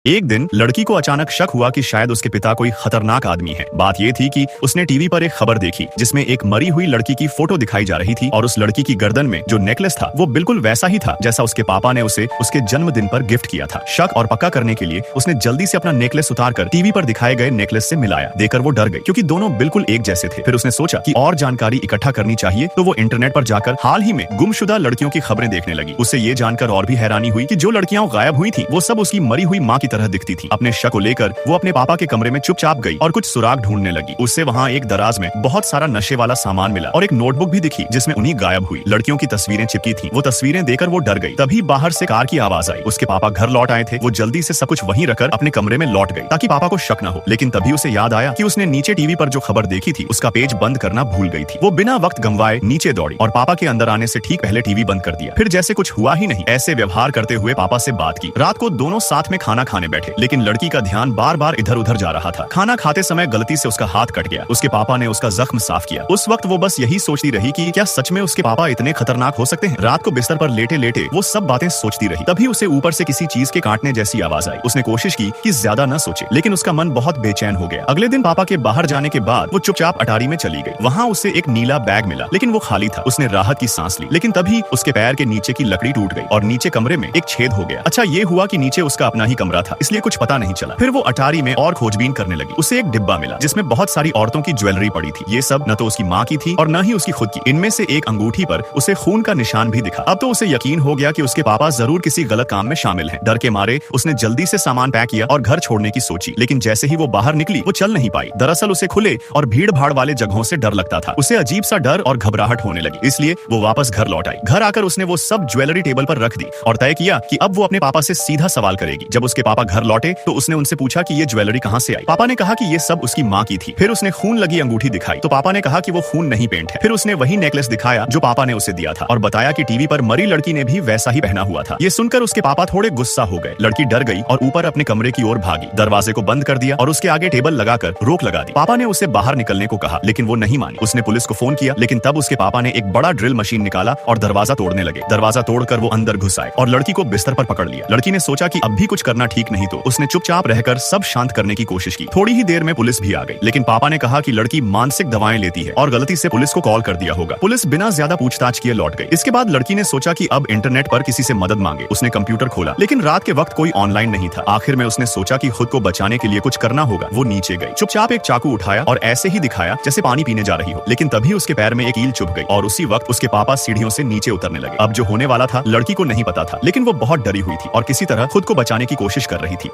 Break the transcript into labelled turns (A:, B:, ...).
A: एक दिन लड़की को अचानक शक हुआ कि शायद उसके पिता कोई खतरनाक आदमी है। बात ये थी कि उसने टीवी पर एक खबर देखी जिसमें एक मरी हुई लड़की की फोटो दिखाई जा रही थी और उस लड़की की गर्दन में जो नेकलेस था वो बिल्कुल वैसा ही था जैसा उसके पापा ने उसे उसके जन्मदिन पर गिफ्ट किया था। शक और पक्का करने के लिए उसने जल्दी से अपना नेकलेस उतारकर टीवी पर दिखाए गए नेकलेस से मिलाया। देखकर वो डर गई क्योंकि दोनों बिल्कुल एक जैसे थे। फिर उसने सोचा कि और जानकारी इकट्ठा करनी चाहिए, तो वो इंटरनेट पर जाकर हाल ही में गुमशुदा लड़कियों की खबरें देखने लगी। उसे ये जानकर और भी हैरानी हुई कि जो लड़कियां गायब हुई थी वो सब उसकी मरी हुई माँ की तरह दिखती थी। अपने शक को लेकर वो अपने पापा के कमरे में चुपचाप गई और कुछ सुराग ढूंढने लगी। उससे वहाँ एक दराज में बहुत सारा नशे वाला सामान मिला और एक नोटबुक भी दिखी जिसमें उन्हीं गायब हुई लड़कियों की तस्वीरें चिपकी थी। वो तस्वीरें देखकर वो डर गई। तभी बाहर से कार की आवाज आई। उसके पापा घर लौट आए थे। वो जल्दी से सब कुछ वहीं रखकर अपने कमरे में लौट गई ताकि पापा को शक न हो। लेकिन तभी उसे याद आया कि उसने नीचे टीवी पर जो खबर देखी थी उसका पेज बंद करना भूल गई थी। वो बिना वक्त गंवाए नीचे दौड़ी और पापा के अंदर आने से ठीक पहले टीवी बंद कर दिया। फिर जैसे कुछ हुआ ही नहीं ऐसे व्यवहार करते हुए पापा से बात की। रात को दोनों साथ में खाना खाने बैठे, लेकिन लड़की का ध्यान बार बार इधर उधर जा रहा था। खाना खाते समय गलती से उसका हाथ कट गया। उसके पापा ने उसका जख्म साफ किया। उस वक्त वो बस यही सोचती रही कि क्या सच में उसके पापा इतने खतरनाक हो सकते हैं। रात को बिस्तर पर लेटे लेटे वो सब बातें सोचती रही। तभी उसे ऊपर से किसी चीज के काटने जैसी आवाज आई। उसने कोशिश की कि ज्यादा न सोचे, लेकिन उसका मन बहुत बेचैन हो गया। अगले दिन पापा के बाहर जाने के बाद वो चुपचाप अटारी में चली गई। वहाँ उसे एक नीला बैग मिला, लेकिन वो खाली था। उसने राहत की सांस ली, लेकिन तभी उसके पैर के नीचे की लकड़ी टूट गई और नीचे कमरे में एक छेद हो गया। अच्छा ये हुआ कि नीचे उसका अपना ही कमरा था, इसलिए कुछ पता नहीं चला। फिर वो अटारी में और खोजबीन करने लगी। उसे एक डिब्बा मिला जिसमें बहुत सारी औरतों की ज्वेलरी पड़ी थी। ये सब न तो उसकी माँ की थी और न ही उसकी खुद की। इनमें से एक अंगूठी पर उसे खून का निशान भी दिखा। अब तो उसे यकीन हो गया कि उसके पापा जरूर किसी गलत काम में शामिल हैं। डर के मारे उसने जल्दी से सामान पैक किया और घर छोड़ने की सोची, लेकिन जैसे ही वो बाहर निकली वो चल नहीं पाई। दरअसल उसे खुले और भीड़ भाड़ वाले जगहों से डर लगता था। उसे अजीब सा डर और घबराहट होने लगी, इसलिए वो वापस घर लौट आई। घर आकर उसने वो सब ज्वेलरी टेबल पर रख दी और तय किया कि अब वो अपने पापा से सीधा सवाल करेगी। जब उसके पापा घर लौटे तो उसने उनसे पूछा कि ये ज्वेलरी कहाँ से आई। पापा ने कहा कि ये सब उसकी माँ की थी। फिर उसने खून लगी अंगूठी दिखाई तो पापा ने कहा कि वो खून नहीं पेंट है। फिर उसने वही नेकलेस दिखाया जो पापा ने उसे दिया था और बताया कि टीवी पर मरी लड़की ने भी वैसा ही पहना हुआ था। ये सुनकर उसके पापा थोड़े गुस्सा हो गए। लड़की डर गई और ऊपर अपने कमरे की ओर भागी। दरवाजे को बंद कर दिया और उसके आगे टेबल लगाकर रोक लगा दी। पापा ने उसे बाहर निकलने को कहा, लेकिन वो नहीं मानी। उसने पुलिस को फोन किया, लेकिन तब उसके पापा ने एक बड़ा ड्रिल मशीन निकाला और दरवाजा तोड़ने लगे। दरवाजा तोड़कर वो अंदर घुस आए और लड़की को बिस्तर पर पकड़ लिया। लड़की ने सोचा कि अब भी कुछ करना ठीक नहीं, तो उसने चुपचाप रहकर सब शांत करने की कोशिश की। थोड़ी ही देर में पुलिस भी आ गई, लेकिन पापा ने कहा कि लड़की मानसिक दवाएं लेती है और गलती से पुलिस को कॉल कर दिया होगा। पुलिस बिना ज्यादा पूछताछ किए लौट गई। इसके बाद लड़की ने सोचा कि अब इंटरनेट पर किसी से मदद मांगे। उसने कंप्यूटर खोला, लेकिन रात के वक्त कोई ऑनलाइन नहीं था। आखिर में उसने सोचा कि खुद को बचाने के लिए कुछ करना होगा। वो नीचे गई, चुपचाप एक चाकू उठाया और ऐसे ही दिखाया जैसे पानी पीने जा रही हो, लेकिन तभी उसके पैर में एक ईल चुभ गई और उसी वक्त उसके पापा सीढ़ियों से नीचे उतरने लगे। अब जो होने वाला था लड़की को नहीं पता था, लेकिन वो बहुत डरी हुई थी और किसी तरह खुद को बचाने की कोशिश कर रही थी।